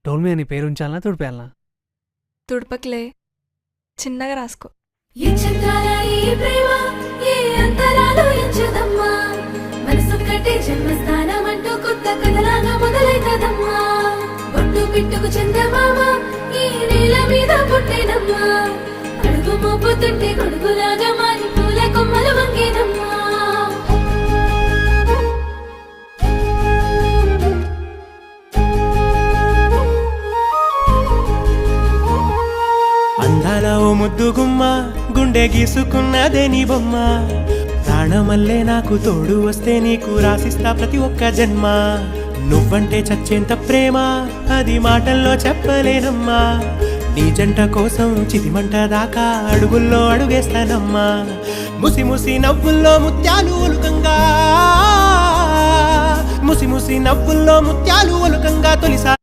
Toll మీద నీ పేరు ఉంచాలనా తుడిపేయాలనా? తుడపకిలే, చిన్నగా రాసుకో. ఏ చంద్రాల ఈ ప్రేమ ఏ అంతరాలు ఎంచదమ్మా, మనసొక్కటే జన్మస్థానం అంటూ కొత్త కథలాగా మొదలైతదమ్మా. బొట్టు పిట్టుకు చందమామ ఈ నేల మీద పుట్టేనమ్మా, అడుగు మోపుతుంటే గొడుగులాగా మారి పూల కొమ్మలు వంగేనమ్మా. అందాల ఓ ముద్దు గుమ్మ, గుండె గీసుకున్నదే నీ బొమ్మ. ప్రాణమల్లే నాకు తోడు వస్తే నీకు రాసిస్తా ప్రతి ఒక్క జన్మ. నువ్వంటే చచ్చేంత ప్రేమ అది మాటల్లో చెప్పలేనమ్మా. నీ జంట కోసం చితిమంట దాకా అడుగుల్లో అడుగేస్తానమ్మా. ముసి ముసి నవ్వుల్లో ముత్యాలు ఒలుకంగా, ముసి ముసి నవ్వుల్లో ముత్యాలు ఒలుకంగా తొలిసారి